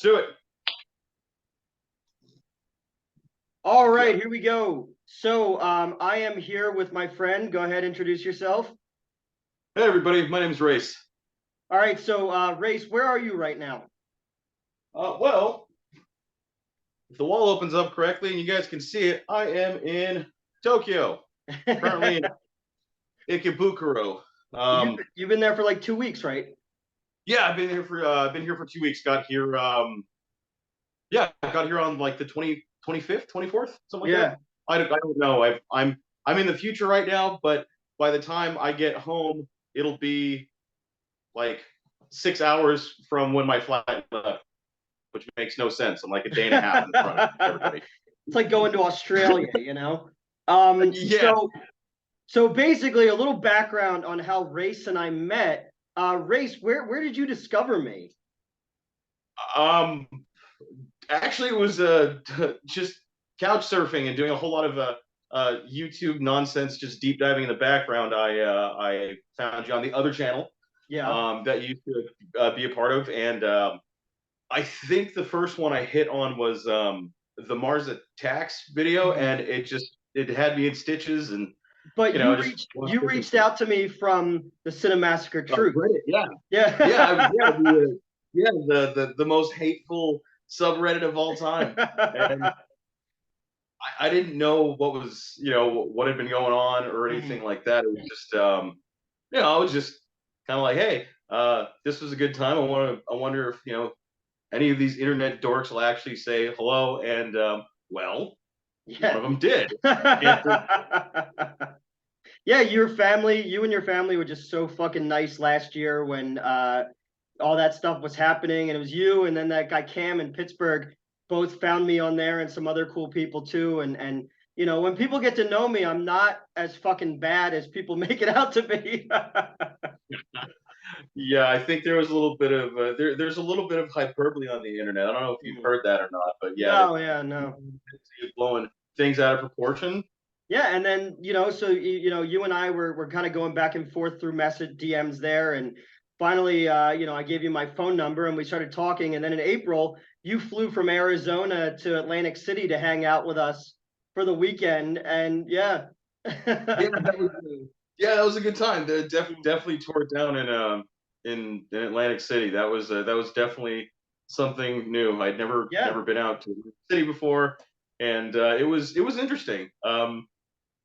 do it. All right, Yeah. here we go. So, I am here with my friend. Go ahead, introduce yourself. Hey, everybody. My name is Race. All right, so Race, where are you right now? Well, if the wall opens up correctly and you guys can see it, I am in Tokyo, currently in Ikebukuro. You've been there for like 2 weeks, right? Yeah, I've been here for 2 weeks. Got here. Yeah, I got here on like the 25th, 24th, something like that. Yeah. I don't know. I'm in the future right now, but by the time I get home, it'll be like 6 hours from when my flight left, which makes no sense. I'm like a day and a half in front of everybody. It's like going to Australia, you know? Yeah. So basically a little background on how Race and I met. Race, where did you discover me? Um. Actually, it was just couch surfing and doing a whole lot of YouTube nonsense, just deep diving in the background. I found you on the other channel Yeah. that you used to be a part of, and I think the first one I hit on was the Mars Attacks video, Mhm. and it had me in stitches, and But you just you reached out to me from the Cinemassacre Truth. Reddit, yeah, yeah, Yeah. the most hateful subreddit of all time, and I didn't know what was what had been going on or anything Mhm. like that. It was just I was just kind of like, hey, this was a good time. I wonder if any of these internet dorks will actually say hello, and well, one Yeah. of them did. And Yeah, you and your family were just so fucking nice last year when all that stuff was happening, and it was you and then that guy Cam in Pittsburgh both found me on there and some other cool people too. And when people get to know me, I'm not as fucking bad as people make it out to be. yeah, I think there was a little bit of there's a little bit of hyperbole on the internet. I don't know if you've Mhm. heard that or not, but yeah, No, yeah, no. blowing things out of proportion. Yeah, and then so you and I were kind of going back and forth through message DMs there, and finally, I gave you my phone number and we started talking, and then in April, you flew from Arizona to Atlantic City to hang out with us for the weekend, and yeah. Yeah, that was a good time. They definitely tore it down in Atlantic City. That was definitely something new. I'd Yeah. never been out to the city before, and it was interesting.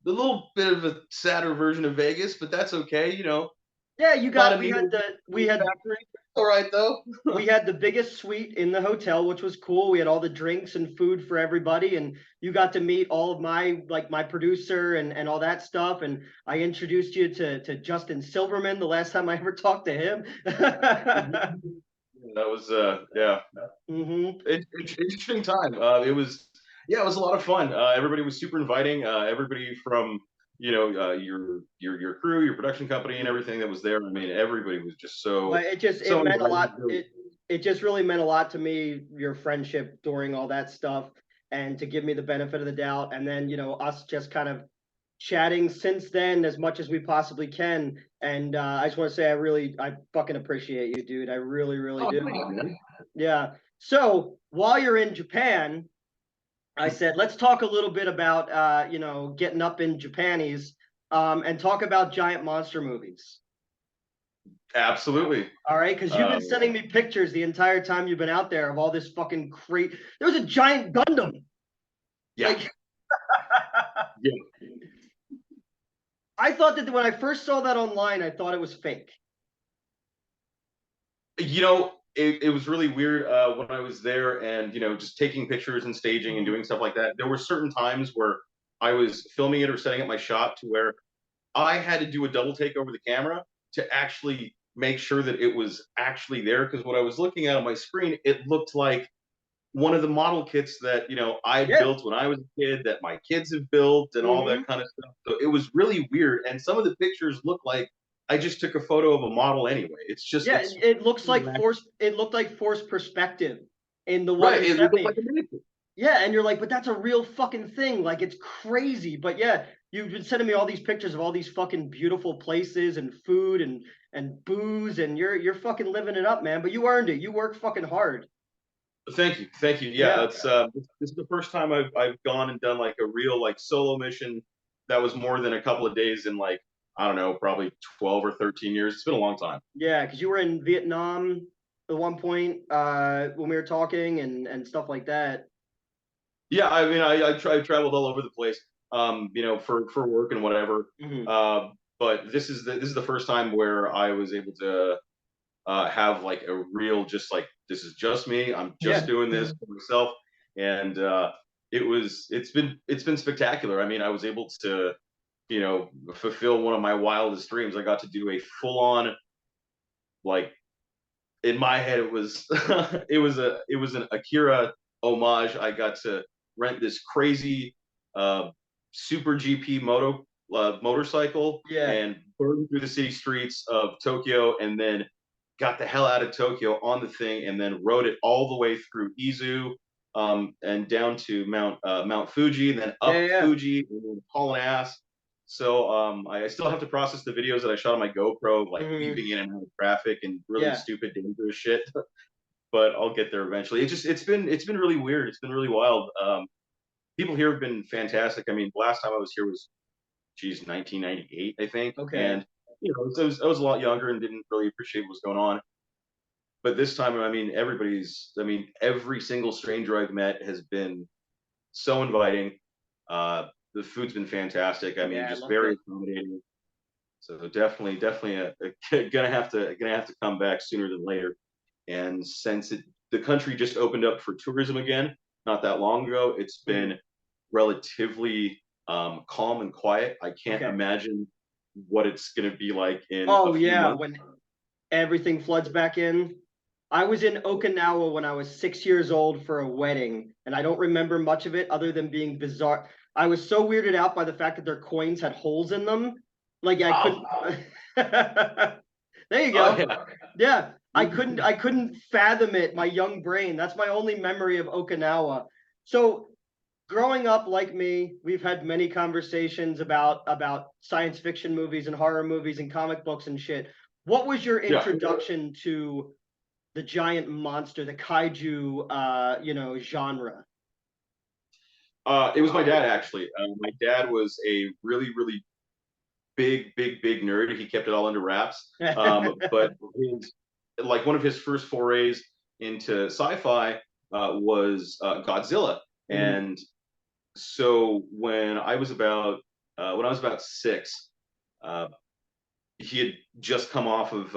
A little bit of a sadder version of Vegas, but that's okay. Yeah, A lot of we needles had the in the factory. All right though. we had the biggest suite in the hotel, which was cool. We had all the drinks and food for everybody, and you got to meet all of my producer and all that stuff. And I introduced you to Justin Silverman the last time I ever talked to him. That was yeah, Hmm. interesting time. It was a lot of fun. Everybody was super inviting. Everybody from your crew, your production company, and everything that was there. I mean, everybody was just Well, it so meant a lot. inviting. It just really meant a lot to me, your friendship during all that stuff, and to give me the benefit of the doubt. And then us just kind of chatting since then as much as we possibly can. And I just want to say I fucking appreciate you, dude. I really, really Oh, do. yeah, man. Yeah. So while you're in Japan, I said let's talk a little bit about getting up in Japanese, and talk about giant monster movies. Absolutely. All right, because you've been Um, sending me pictures the entire time you've been out there of all this fucking crate. There was a giant Gundam. yeah, Like yeah. I thought that when I first saw that online, I thought it was fake. It was really weird when I was there and just taking pictures and staging and Mhm. doing stuff like that. There were certain times where I was filming it or setting up my shot to where I had to do a double take over the camera to actually make sure that it was actually there. Because what I was looking at on my screen, it looked like one of the model kits that I Yeah. built when I was a kid, that my kids have built, and all Hmm. that kind of stuff. So it was really weird. And some of the pictures look like I just took a photo of a model anyway. Yeah. It's It looks like forced. It looked like forced perspective in the one right. you It sent looked like me. a miniature. Yeah, and you're like, but that's a real fucking thing. Like it's crazy. But yeah, you've been sending me all these pictures of all these fucking beautiful places and food and booze, and you're fucking living it up, man. But you earned it. You work fucking hard. Thank you. Yeah, Yeah. it's this is the first time I've gone and done like a real like solo mission that was more than a couple of days in like I don't know, probably 12 or 13 years. It's been a long time. Yeah, because you were in Vietnam at one point when we were talking and stuff like that. Yeah, I mean, I traveled all over the place, you know, for work and whatever. Hmm. But this is the first time where I was able to have like a real, just like this is just me. I'm just Yeah. doing this for myself, and it's been spectacular. I mean, I was able to you know fulfill one of my wildest dreams. I got to do a full on like in my head it was it was an Akira homage. I got to rent this crazy uh, super GP motorcycle Yeah. and burn through the city streets of Tokyo, and then got the hell out of Tokyo on the thing, and then rode it all the way through Izu and down to Mount Fuji, and then Yeah. up Yeah. Fuji, and then hauling ass. So I still have to process the videos that I shot on my GoPro, like Hmm. weaving in and out of traffic and really Yeah. stupid, dangerous shit. But I'll get there eventually. It's been really weird. It's been really wild. People here have been fantastic. I mean, the last time I was here was geez 1998, I think, Okay. and you know I was a lot younger and didn't really appreciate what was going on. But this time, I mean, I mean, every single stranger I've met has been so inviting. The food's been fantastic. I mean, Yeah, I just loved very it. accommodating. So definitely gonna have to come back sooner than later. And since the country just opened up for tourism again, not that long ago, it's Hmm. been relatively calm and quiet. I can't Okay. imagine what it's gonna be like in a Oh few yeah, months. when everything floods back in. I was in Okinawa when I was 6 years old for a wedding, and I don't remember much of it other than being bizarre. I was so weirded out by the fact that their coins had holes in them. Like I Oh, couldn't. There you oh go. yeah. Yeah, I couldn't fathom it. My young brain. That's my only memory of Okinawa. So growing up like me, we've had many conversations about science fiction movies and horror movies and comic books and shit. What was your Yeah. introduction to the giant monster, the kaiju, genre? It was my dad actually. My dad was a really big nerd. He kept it all under wraps. But his, like one of his first forays into sci-fi was Godzilla, Mhm. and so when I was about six, uh, he had just come off of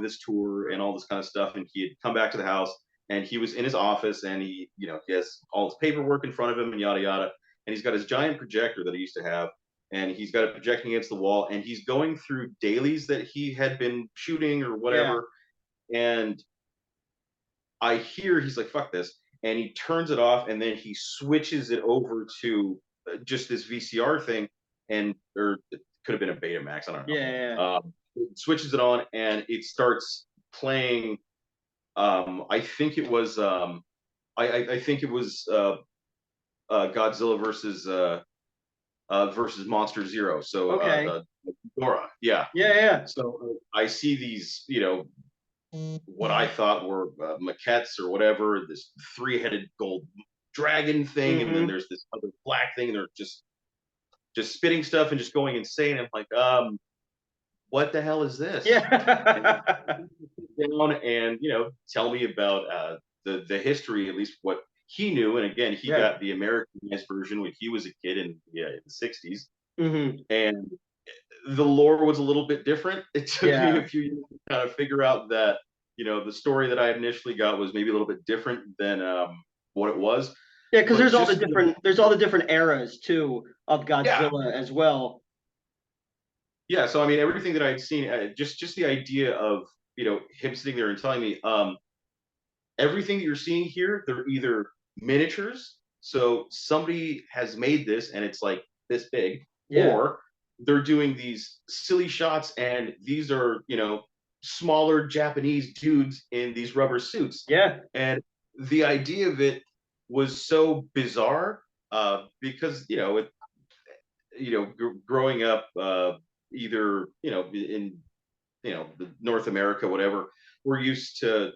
this tour and all this kind of stuff, and he had come back to the house and he was in his office and he you know he has all his paperwork in front of him and yada yada, and he's got his giant projector that he used to have, and he's got it projecting against the wall, and he's going through dailies that he had been shooting or Yeah. whatever, and I hear he's like fuck this, and he turns it off and then he switches it over to just this VCR thing, and or it could have been a Betamax, I don't Yeah. know. Yeah. Switches it on and it starts playing. I think it was I think it was Godzilla versus Monster Zero. So Okay. Dora, yeah. Yeah. Yeah. So I see these, you know, what I thought were maquettes or whatever, this three-headed gold dragon thing, and then Mm-hmm. there's this other black thing, and they're just spitting stuff and just going insane. I'm like, what the hell is this? And Yeah. down and you know tell me about the history, at least what he knew. And again, he Yeah. got the Americanized version when he was a kid in, yeah, in the 60s, Mm-hmm. and the lore was a little bit different. It took me Yeah. a few years to kind of figure out that you know the story that I initially got was maybe a little bit different than what it was. Yeah, because But there's all the just different there's all the different eras too of yeah, Godzilla as well. yeah. So I mean, everything that I'd seen, just the idea of you know him sitting there and telling me, everything that you're seeing here, they're either miniatures, so somebody has made this and it's like this big, Yeah. or they're doing these silly shots and these are, you know, smaller Japanese dudes in these rubber suits. Yeah. And the idea of it was so bizarre because, you know, growing up, either, you know, in, you know, North America, whatever, we're used to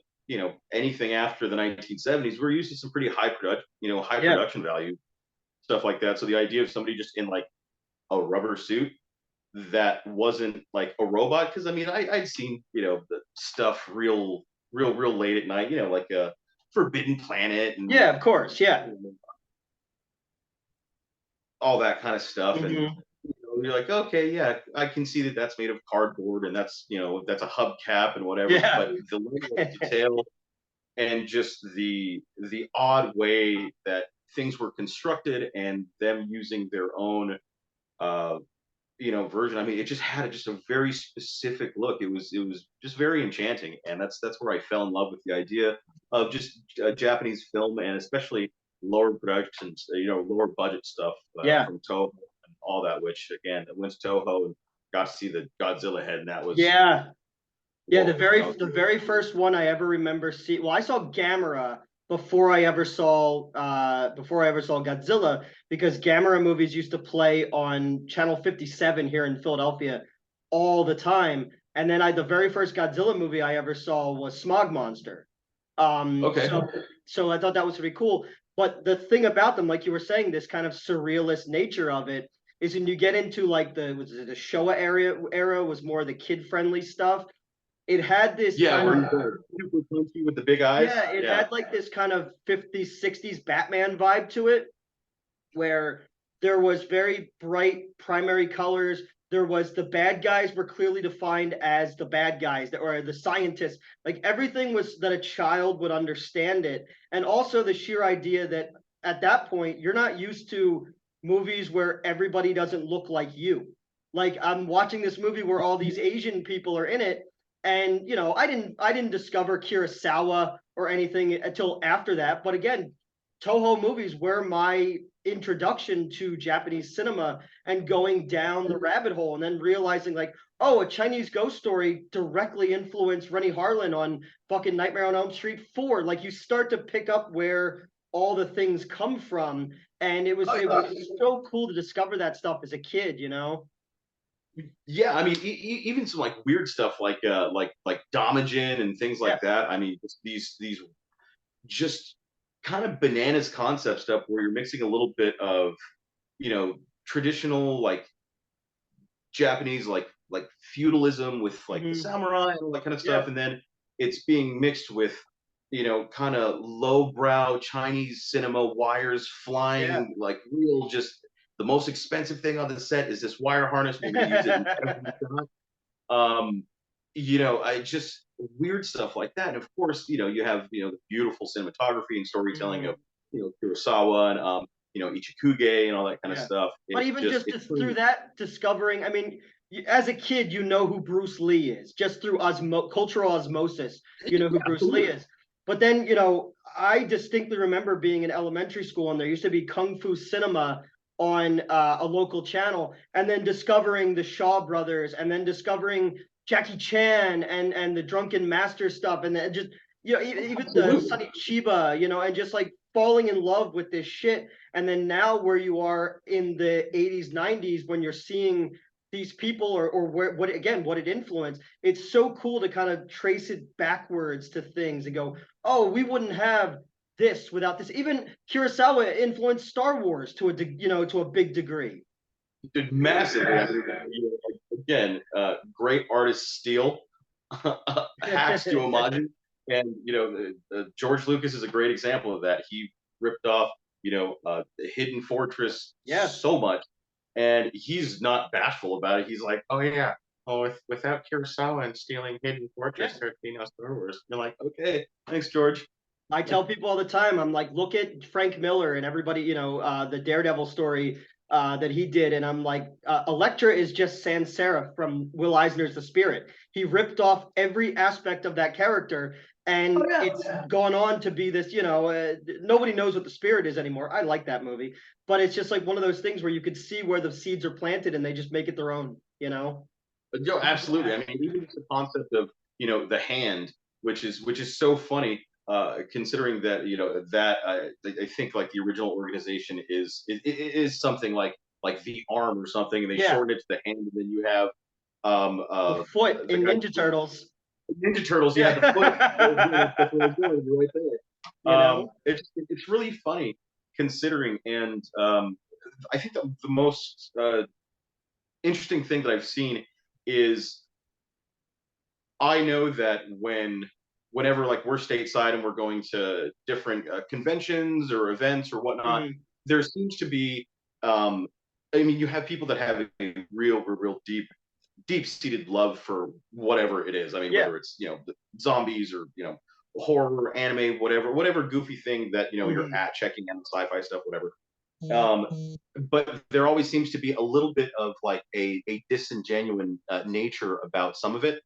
anything after the 1970s, we're used to some pretty high Yeah. production value stuff like that. So the idea of somebody just in like a rubber suit that wasn't like a robot, because I mean, I'd seen the stuff real late at night, like a Forbidden Planet and Yeah, of course. Yeah. all that kind of stuff, and Hmm. you're like, okay, yeah, I can see that that's made of cardboard and that's a hubcap and whatever, Yeah. but the level of detail and just the odd way that things were constructed and them using their own uh version. I mean, it just had just a very specific look. It was just very enchanting, and that's where I fell in love with the idea of just Japanese film, and especially lower productions, lower budget stuff Yeah. from Toho and all that. Which again, I went to Toho and got to see the Godzilla head, and that was Yeah. Yeah, whoa. That was the very first one I ever remember see. Well, I saw Gamera before I ever saw Godzilla, because Gamera movies used to play on Channel 57 here in Philadelphia all the time. And then the very first Godzilla movie I ever saw was Smog Monster. Um, okay. so so I thought that was pretty cool. But the thing about them, like you were saying, this kind of surrealist nature of it is when you get into like the Showa era was more the kid friendly stuff. It had this Yeah, kind where of, he's super punchy with the big eyes. yeah, it Yeah. had like this kind of 50s, 60s Batman vibe to it, where there was very bright primary colors. There was the bad guys were clearly defined as the bad guys or the scientists. Like everything was that a child would understand it. And also the sheer idea that at that point, you're not used to movies where everybody doesn't look like you. Like I'm watching this movie where all these Asian people are in it. And I didn't discover Kurosawa or anything until after that. But again, Toho movies were my introduction to Japanese cinema, and going down the rabbit hole and then realizing like, oh, a Chinese ghost story directly influenced Rennie Harlan on fucking Nightmare on Elm Street 4. Like you start to pick up where all the things come from. And it was so cool to discover that stuff as a kid, you know? Yeah, I mean, even some like weird stuff like Domagen and things Yeah. like that. I mean, just these just kind of bananas concept stuff where you're mixing a little bit of traditional like Japanese like feudalism with like the Hmm. samurai and all that kind of Yeah. stuff, and then it's being mixed with kind of lowbrow Chinese cinema, wires Yeah. flying, like real just the most expensive thing on the set is this wire harness. We're going to use it in every shot. um I just weird stuff like that, and of course you have the beautiful cinematography and storytelling of Hmm. Kurosawa and Ichikuge and all that kind of Yeah. stuff. But It even just just it through that discovering, I mean, as a kid, you know who Bruce Lee is just through cultural osmosis. You know who yeah, Bruce Lee absolutely. is. But then, I distinctly remember being in elementary school and there used to be Kung Fu cinema on a local channel, and then discovering the Shaw brothers, and then discovering Jackie Chan and the Drunken Master stuff, and then just even the Absolutely. Sonny Chiba, and just like falling in love with this shit. And then now where you are in the 80s, 90s, when you're seeing these people or what it influenced, it's so cool to kind of trace it backwards to things and go, oh, we wouldn't have this without this. Even Kurosawa influenced Star Wars to a big degree. Dude, massively. I mean, again, great artist steal hacks to Imagine, and George Lucas is a great example of that. He ripped off the Hidden Fortress Yeah. so much, and he's not bashful about it. He's like, oh yeah, oh without Kurosawa and stealing Hidden Yeah. Fortress, there'd be no Star Wars. You're like, okay, thanks, George. I tell people all the time, I'm like, look at Frank Miller and everybody, the Daredevil story that he did. And I'm like, Elektra is just Sans Serif from Will Eisner's The Spirit. He ripped off every aspect of that character. Oh And yeah. it's gone on to be this, nobody knows what The Spirit is anymore. I like that movie. But it's just like one of those things where you could see where the seeds are planted and they just make it their own, you know? But no, absolutely. I mean, even just the concept of the hand, which is so funny, considering that I think like the original organization is something like the arm or something, and they Yeah. shorten it to the hand, and then you have The foot the in guy Ninja Turtles. Ninja Turtles, yeah, the foot. That's what I was doing right there. You know? It's really funny considering, and I think the most interesting thing that I've seen is I know that whenever like we're stateside and we're going to different conventions or events or whatnot, Mhm. there seems to be, um, I mean, you have people that have a real deep seated love for whatever it is. I mean, Yeah. whether it's the zombies or horror, anime, whatever goofy thing that you're Mhm. at checking out the sci-fi stuff, whatever. Um, but there always seems to be a little bit of like a disingenuine nature about some of it,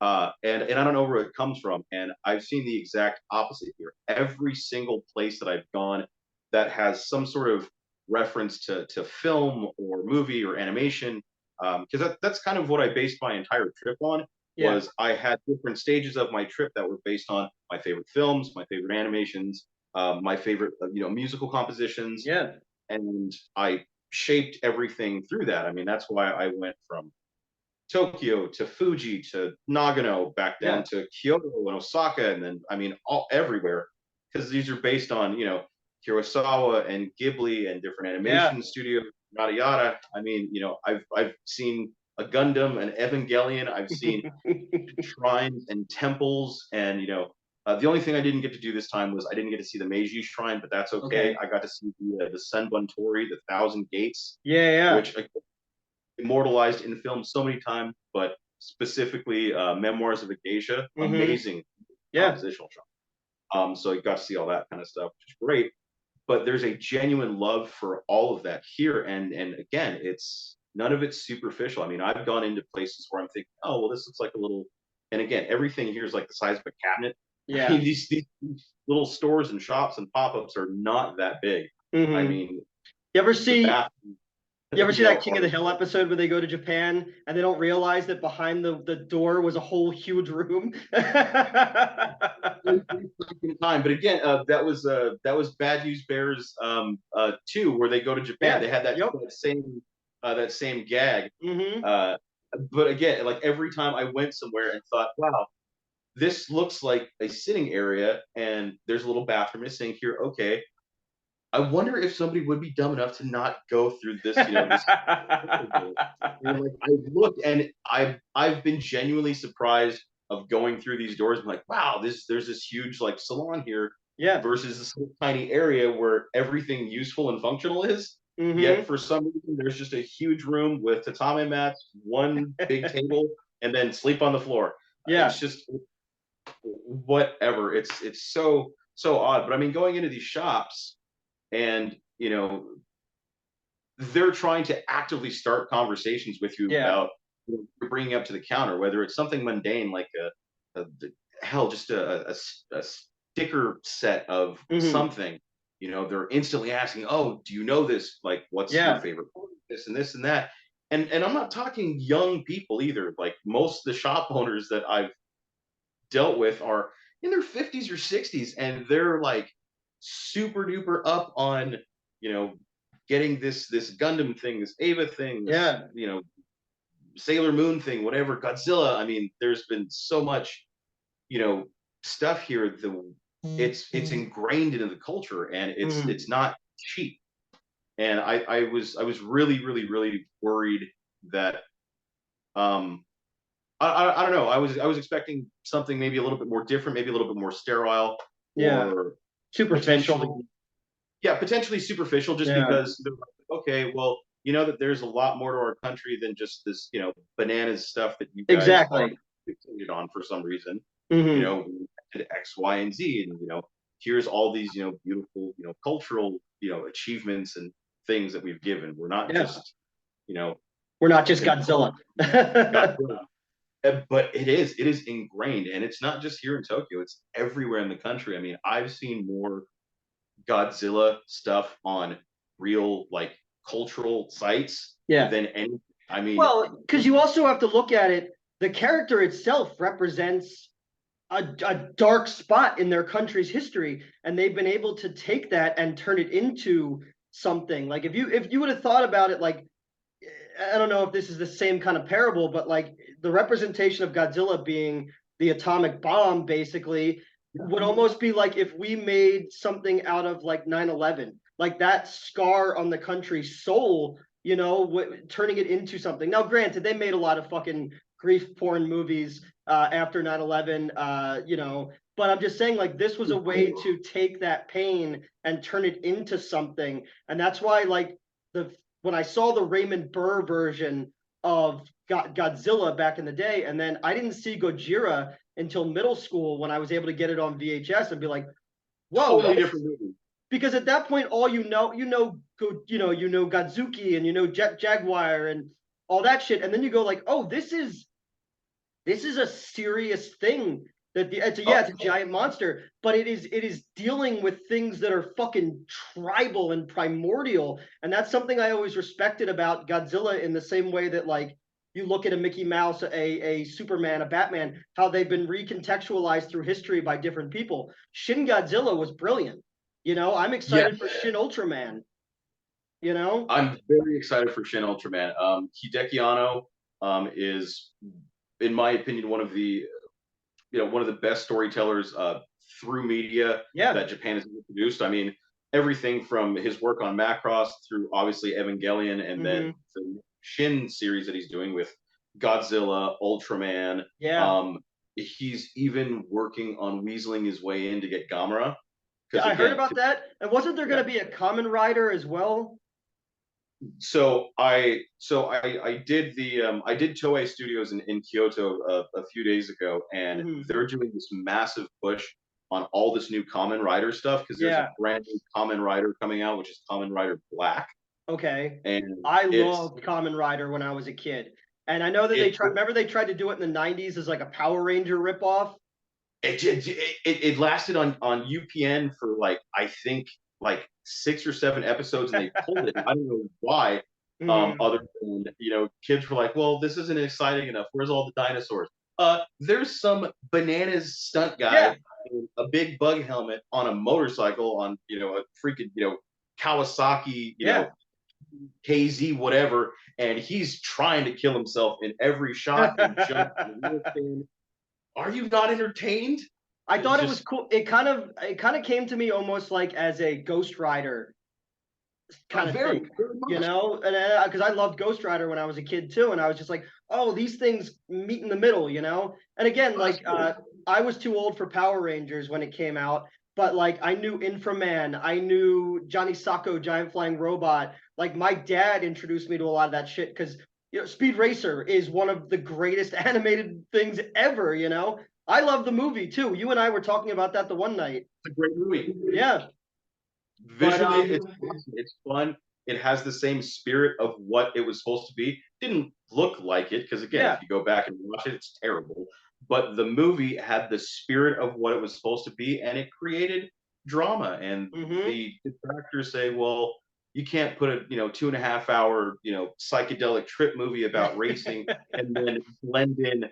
and I don't know where it comes from. And I've seen the exact opposite here. Every single place that I've gone that has some sort of reference to film or movie or animation, because that's kind of what I based my entire trip on. Yeah. Was I had different stages of my trip that were based on my favorite films, my favorite animations, my favorite musical compositions, Yeah. and I shaped everything through that. I mean, that's why I went from Tokyo to Fuji to Nagano, back down Yeah. to Kyoto and Osaka, and then I mean all everywhere, because these are based on Kurosawa and Ghibli and different Yeah. animation studios, yada yada. I mean, I've seen a Gundam, an Evangelion. I've seen shrines and temples, and the only thing I didn't get to do this time was I didn't get to see the Meiji Shrine, but that's okay. Okay. I got to see the Senbuntori, the Thousand Gates, Yeah, yeah. which immortalized in film so many times, but specifically Memoirs of a Geisha, Mhm. amazing Yeah. compositional shot. So you got to see all that kind of stuff, which is great. But there's a genuine love for all of that here, and again, it's none of it's superficial. I mean, I've gone into places where I'm thinking, oh well, this looks like a little, and again, everything here is like the size of a cabinet. I Yeah. mean, these little stores and shops and pop-ups are not that big. I Mhm. mean, You ever the see bathroom, you ever see that King of the are Hill episode where they go to Japan and they don't realize that behind the door was a whole huge room? time. But again, that was Bad News Bears 2, where they go to Japan. Yeah. They had that Yep. that same gag. Mhm. Uh, but again, like every time I went somewhere and thought, wow, this looks like a sitting area, and there's a little bathroom missing here. Okay, I wonder if somebody would be dumb enough to not go through this, this. And like I looked, and I've been genuinely surprised of going through these doors. I'm like, wow, there's this huge like salon here Yeah. versus this little tiny area where everything useful and functional is. Yet Mhm. for some reason, there's just a huge room with tatami mats, one big table, and then sleep on the floor. It's Yeah. just whatever. It's so odd. But I mean, going into these shops, and they're trying to actively start conversations with you Yeah. about bringing up to the counter, whether it's something mundane like hell, just a sticker set of Mhm. something. They're instantly asking, "Oh, do you know this? Like, what's your Yeah. favorite part of this and this and that?" And I'm not talking young people either. Like most of the shop owners that I've dealt with are in their 50s or 60s, and they're like super duper up on you know getting this Gundam thing, this Ava thing, this Yeah. Sailor Moon thing, whatever, Godzilla. I mean, there's been so much you know stuff here. It's ingrained into the culture, and Mhm. it's not cheap. And I was really worried that um I don't know. I was expecting something maybe a little bit more different, maybe a little bit more sterile, Yeah. or potentially, Superficial. yeah, potentially superficial, just Yeah. because they're like, okay, well, you know that there's a lot more to our country than just this, bananas stuff that you guys are Exactly. fixated on for some reason. Mhm. We did X, Y, and Z, and here's all these, beautiful, cultural, achievements and things that we've given. We're not Yeah. just, you know, We're not just imposing Godzilla. Godzilla. But it is ingrained, and it's not just here in Tokyo, it's everywhere in the country. I mean, I've seen more Godzilla stuff on real like cultural sites Yeah. than any. I mean, Well, because you also have to look at it, the character itself represents a dark spot in their country's history, and they've been able to take that and turn it into something. Like if you would have thought about it, like I don't know if this is the same kind of parable, but like the representation of Godzilla being the atomic bomb, basically, would almost be like if we made something out of like 9/11, like that scar on the country's soul, you know, turning it into something. Now, granted, they made a lot of fucking grief porn movies after 9/11, you know, but I'm just saying, like, this was a way to take that pain and turn it into something. And that's why, like, the when I saw the Raymond Burr version of Godzilla back in the day, and then I didn't see Gojira until middle school when I was able to get it on VHS and be like, "Whoa!" Totally different movie. Because at that point, all you know Godzuki and you know Jet Jaguar and all that shit, and then you go like, "Oh, this is a serious thing. That it's a giant monster, but it is dealing with things that are fucking tribal and primordial, and that's something I always respected about Godzilla. In the same way that like you look at a Mickey Mouse, a Superman, a Batman, how they've been recontextualized through history by different people. Shin Godzilla was brilliant. You know, I'm Yeah, excited for Shin Ultraman. You know, I'm very excited for Shin Ultraman. Hideki Anno is, in my opinion, one of the one of the best storytellers through media yeah. that Japan has produced. I mean, everything from his work on Macross through obviously Evangelion, and then Mm-hmm. the Shin series that he's doing with Godzilla, Ultraman. Yeah. Um, he's even working on weaseling his way in to get Gamera Yeah, because I heard again, about that. And wasn't there yeah. going to be a Common Rider as well? So I did the I did Toei Studios in Kyoto a few days ago, and Mm-hmm. they're doing this massive push on all this new Kamen Rider stuff because there's a Yeah. brand new Kamen Rider coming out, which is Kamen Rider Black, Okay. and I it's loved Common Rider when I was a kid. And I know that they it tried, remember they tried to do it in the 90s as like a Power Ranger ripoff? it lasted on UPN for like I think like 6 or 7 episodes, and they pulled it. I don't know why. Mm, Other than kids were like, "Well, this isn't exciting enough. Where's all the dinosaurs?" There's some bananas stunt yeah. guy in a big bug helmet on a motorcycle on a freaking Kawasaki Yeah. KZ whatever, and he's trying to kill himself in every shot and jump. And are you not entertained? I It's thought it was just cool. It kind of came to me almost like as a Ghost Rider kind of very, thing, very you much. know? And because I loved Ghost Rider when I was a kid too, and I was just like, oh, these things meet in the middle, you know? And again, like I was too old for Power Rangers when it came out, but like I knew Inframan, I knew Johnny Sacco, Giant Flying Robot. Like my dad introduced me to a lot of that shit because Speed Racer is one of the greatest animated things ever, you know? I love the movie too. You and I were talking about that the one night. It's a great movie. Yeah. But Visually, it's awesome. It's fun. It has the same spirit of what it was supposed to be. Didn't look like it because, again, if yeah. you go back and watch it, it's terrible. But the movie had the spirit of what it was supposed to be, and it created drama. And Mm-hmm. the detractors say, "Well, you can't put a 2.5 hour psychedelic trip movie about racing and then blend in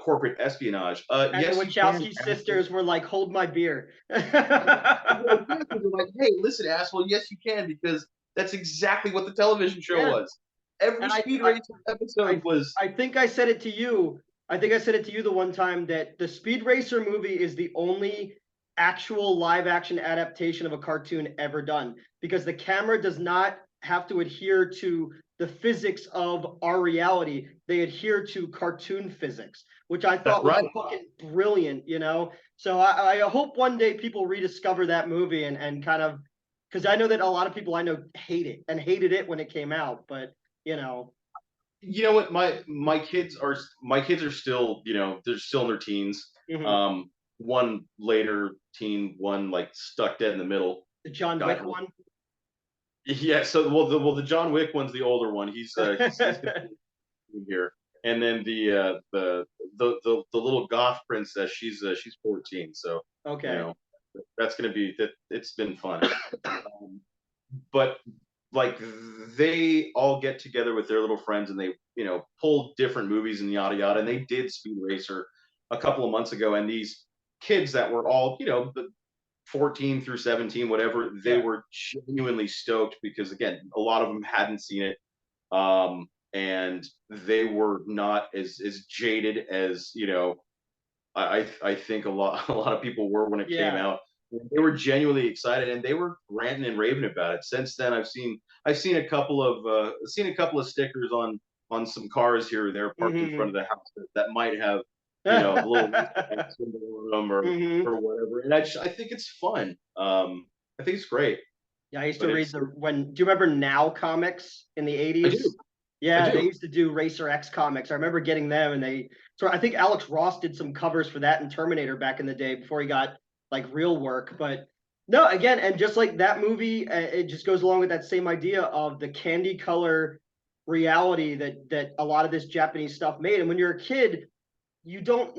corporate espionage." And the Yes, you can. Wachowski sisters were like, "Hold my beer." Well, exactly. They're like, hey, listen, asshole, yes, you can, because that's exactly what the television show Yeah, was. Every and I, Speed I, Racer episode I, was I think I said it to you. I think I said it to you the one time that the Speed Racer movie is the only actual live action adaptation of a cartoon ever done because the camera does not have to adhere to the physics of our reality. They adhere to cartoon physics, which I that's thought was right. fucking brilliant, you know? So I hope one day people rediscover that movie and kind of, because I know that a lot of people I know hate it and hated it when it came out, but you know, You know what? My kids are still, they're still in their teens. mhm. Um, one later teen, one like stuck dead in the middle. The John God, Wick one. yeah. So the John Wick one's the older one. He's gonna be here, and then the little goth princess. She's 14. So you Okay. know that's gonna be that. It's been fun. But like they all get together with their little friends and they pull different movies and yada yada, and they did Speed Racer a couple of months ago, and these kids that were all 14 through 17 whatever, they Yeah. were genuinely stoked because again a lot of them hadn't seen it, and they were not as jaded as I think a lot of people were when it came Yeah. out. They were genuinely excited, and they were ranting and raving about it. Since then, I've seen a couple of stickers on some cars here or there parked in front Hmm. of the house that might have, you know, a little symbol on them Hmm. or whatever. And I think it's fun. I think it's great. Yeah, I used to But read it's the when. Do you remember Now comics in the I do 80s? I Yeah, they do. used to do Racer X comics. I remember getting them, and they. So I think Alex Ross did some covers for that and Terminator back in the day before he got like real work. But no, again, and just like that movie, it just goes along with that same idea of the candy color reality that a lot of this Japanese stuff made. And when you're a kid, you don't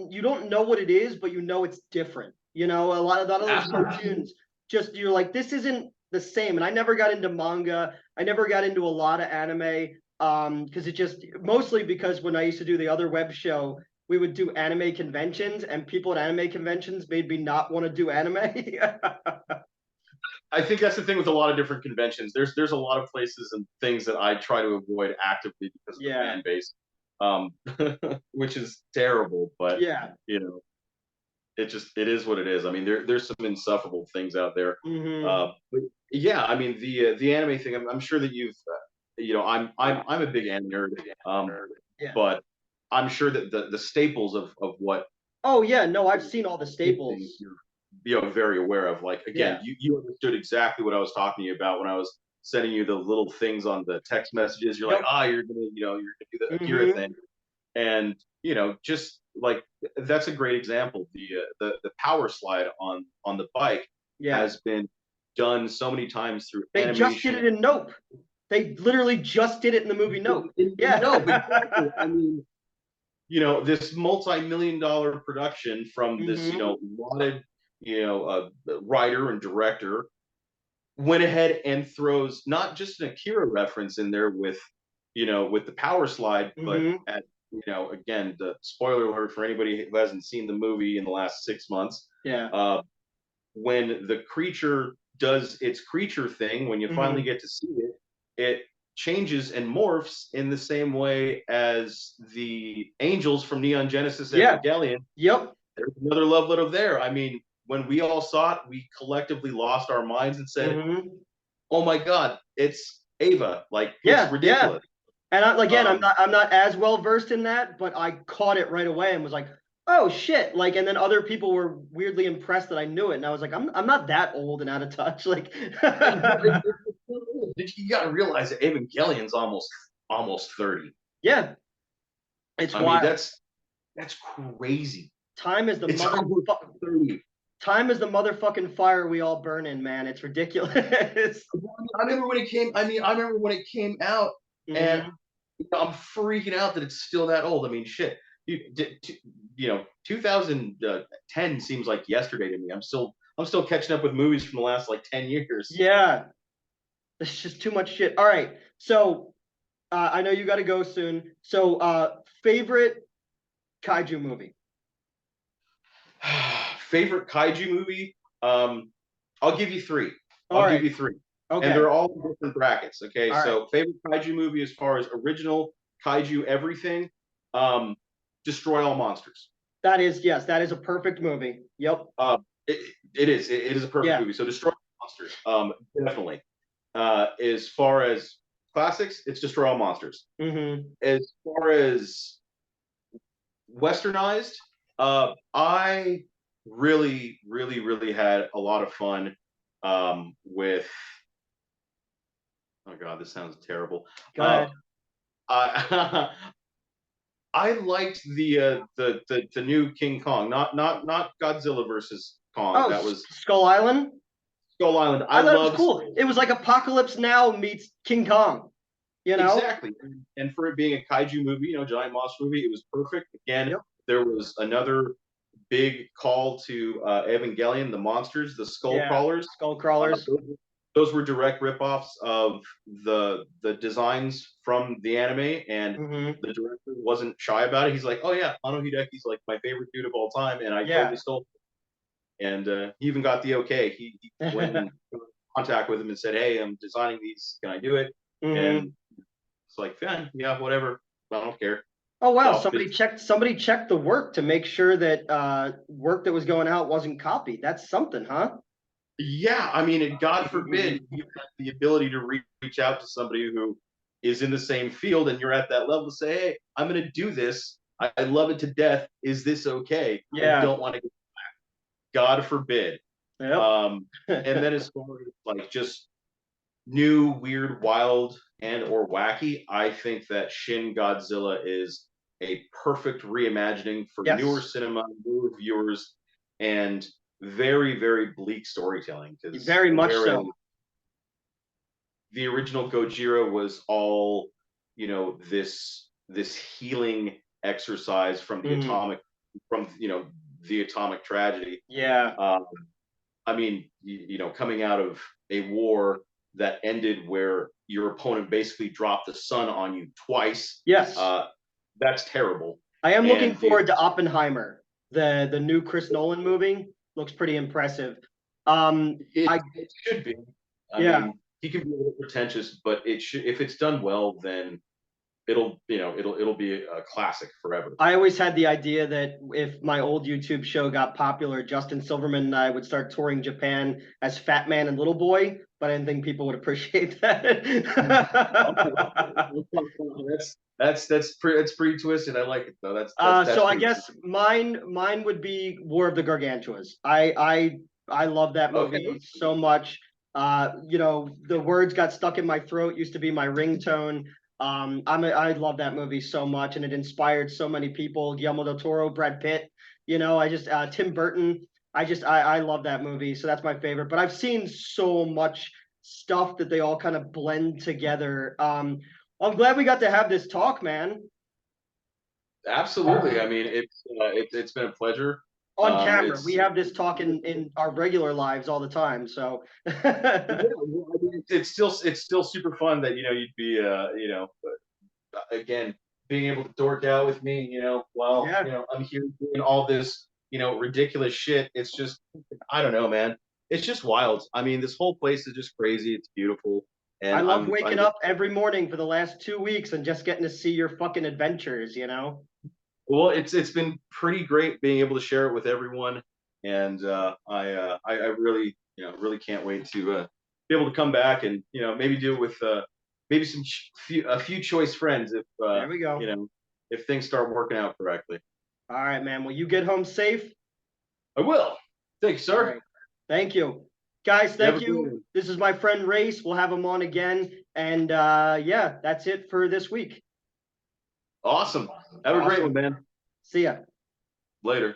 know what it is, but you know it's different. You know, a lot of those Absolutely. cartoons just you're like, this isn't the same. And I never got into manga. I never got into a lot of anime. Because it just mostly because when I used to do the other web show, we would do anime conventions, and people at anime conventions made me not want to do anime. I think that's the thing with a lot of different conventions. There's a lot of places and things that I try to avoid actively because of the Yeah, fan base, um, which is terrible. But yeah. you know, it is what it is. I mean, there's some insufferable things out there. Hmm. But yeah, I mean the anime thing. I'm sure that you've you know I'm a big anime nerd, Yeah. but I'm sure that the staples of what Oh yeah, no, I've seen all the staples. you're very aware of. Like again, Yeah. you understood exactly what I was talking about when I was sending you the little things on the text messages. You're like, Yep. ah, you're gonna you're gonna do the Akira Hmm. thing, and just like that's a great example. The power slide on the bike Yeah. has been done so many times through They just did animation. it in Nope. They literally just did it in the movie Nope. No, Yeah. exactly. I mean, this multi-million-dollar production from this, Hmm. lauded, writer and director went ahead and throws not just an Akira reference in there with the power slide, but Hmm. again, the spoiler alert for anybody who hasn't seen the movie in the last 6 months. Yeah. Uh, when the creature does its creature thing, when you finally Hmm. get to see it, it changes and morphs in the same way as the angels from Neon Genesis Yeah. Evangelion. Yep. There's another love letter there. I mean, when we all saw it, we collectively lost our minds and said, Hmm. "Oh my God, it's Ava! Like it's Yeah. Yeah. ridiculous." And again, I'm Um, not I'm not as well versed in that, but I caught it right away and was like, oh shit. Like, and then other people were weirdly impressed that I knew it. And I was like, I'm not that old and out of touch. Like you got to realize that Evangelion's almost 30. yeah, it's I mean, wild. that's crazy. Time is the It's almost motherfucker. 30. Time is the motherfucking fire we all burn in, man. It's ridiculous. I remember when it came. I mean, I remember when it came out, and Hmm. I'm freaking out that it's still that old. I mean, shit. 2010 seems like yesterday to me. I'm still catching up with movies from the last like 10 years. Yeah, it's just too much shit. All right, so I know you got to go soon. So, favorite kaiju movie? Favorite kaiju movie? I'll give you three. All I'll give right, you three, and okay, they're all different brackets. Okay, all right. so favorite kaiju movie as far as original kaiju everything, um, Destroy All Monsters. That is yes, that is a perfect movie. Yep. It is a perfect Yeah. movie. So Destroy All Monsters, definitely. As far as classics, it's Destroy All Monsters. Hmm. As far as westernized, I really, really, really had a lot of fun with. Oh God, this sounds terrible. Go Uh, ahead. I I liked the new King Kong, not Godzilla versus Kong. Oh, That was Skull Island. Skull Island. I I thought it was love cool. It was like Apocalypse Now meets King Kong. You know? exactly, and for it being a kaiju movie, giant monster movie, it was perfect. Again, Yep. there was another big call to Evangelion, the monsters, the skull Yeah. crawlers. Skull Uh, crawlers. those were direct ripoffs of the designs from the anime, and Hmm. the director wasn't shy about it. He's like, "Oh yeah, Hano Hideki's like my favorite dude of all time, and I totally Yeah. stole." And he even got the okay. He went in contact with him and said, "Hey, I'm designing these. Can I do it?" Hmm. And it's like, "Fine, yeah, whatever. I don't care." Oh wow, Golf business. somebody checked the work to make sure that work that was going out wasn't copied. That's something, huh? Yeah, I mean, God forbid you have the ability to reach out to somebody who is in the same field and you're at that level to say, hey, I'm going to do this. I love it to death. Is this okay? I Yeah. don't want to. God forbid. Yep. And then as far as like just new, weird, wild, and or wacky, I think that Shin Godzilla is a perfect reimagining for newer Yes. cinema, newer viewers, and very, very bleak storytelling. Because Very much whereas so. the original Gojira was all, this healing exercise Mhm. from the atomic tragedy. Yeah. Um, I mean, coming out of a war that ended where your opponent basically dropped the sun on you twice, Yes. that's terrible. I am looking And forward to Oppenheimer, the new Chris Nolan movie. Looks pretty impressive. it, I it should be. I Yeah, mean, he can be a little pretentious, but it should, if it's done well, then it'll be a classic forever. I always had the idea that if my old YouTube show got popular, Justin Silverman and I would start touring Japan as Fat Man and Little Boy, but I didn't think people would appreciate that. That's pretty twisted. I like it though. That's So I pretty guess mine would be War of the Gargantuas. I love that okay. movie so much. The words got stuck in my throat used to be my ringtone. I love that movie so much, and it inspired so many people. Guillermo del Toro, Brad Pitt. I just Tim Burton. I love that movie, so that's my favorite. But I've seen so much stuff that they all kind of blend together. I'm glad we got to have this talk, man. Absolutely. I mean, it's been a pleasure. On camera. We It's have this talk in our regular lives all the time. So yeah, well, I mean, it's still super fun that you'd be again being able to dork out with me while yeah, I'm here doing all this ridiculous shit. It's just I don't know, man. It's just wild. I mean, this whole place is just crazy. It's beautiful, I and love I'm waking just up every morning for the last 2 weeks and just getting to see your fucking adventures. well. It's been pretty great being able to share it with everyone, and I really really can't wait to be able to come back and maybe do it with maybe a few choice friends if There we go. if things start working out correctly. All right, man. Will you get home safe? I will. Thank you, All sir. right. Thank you. Guys, You have thank a good you. one. This is my friend Race. We'll have him on again. And yeah, that's it for this week. Awesome. Have a great one, Awesome. man. See ya. Later.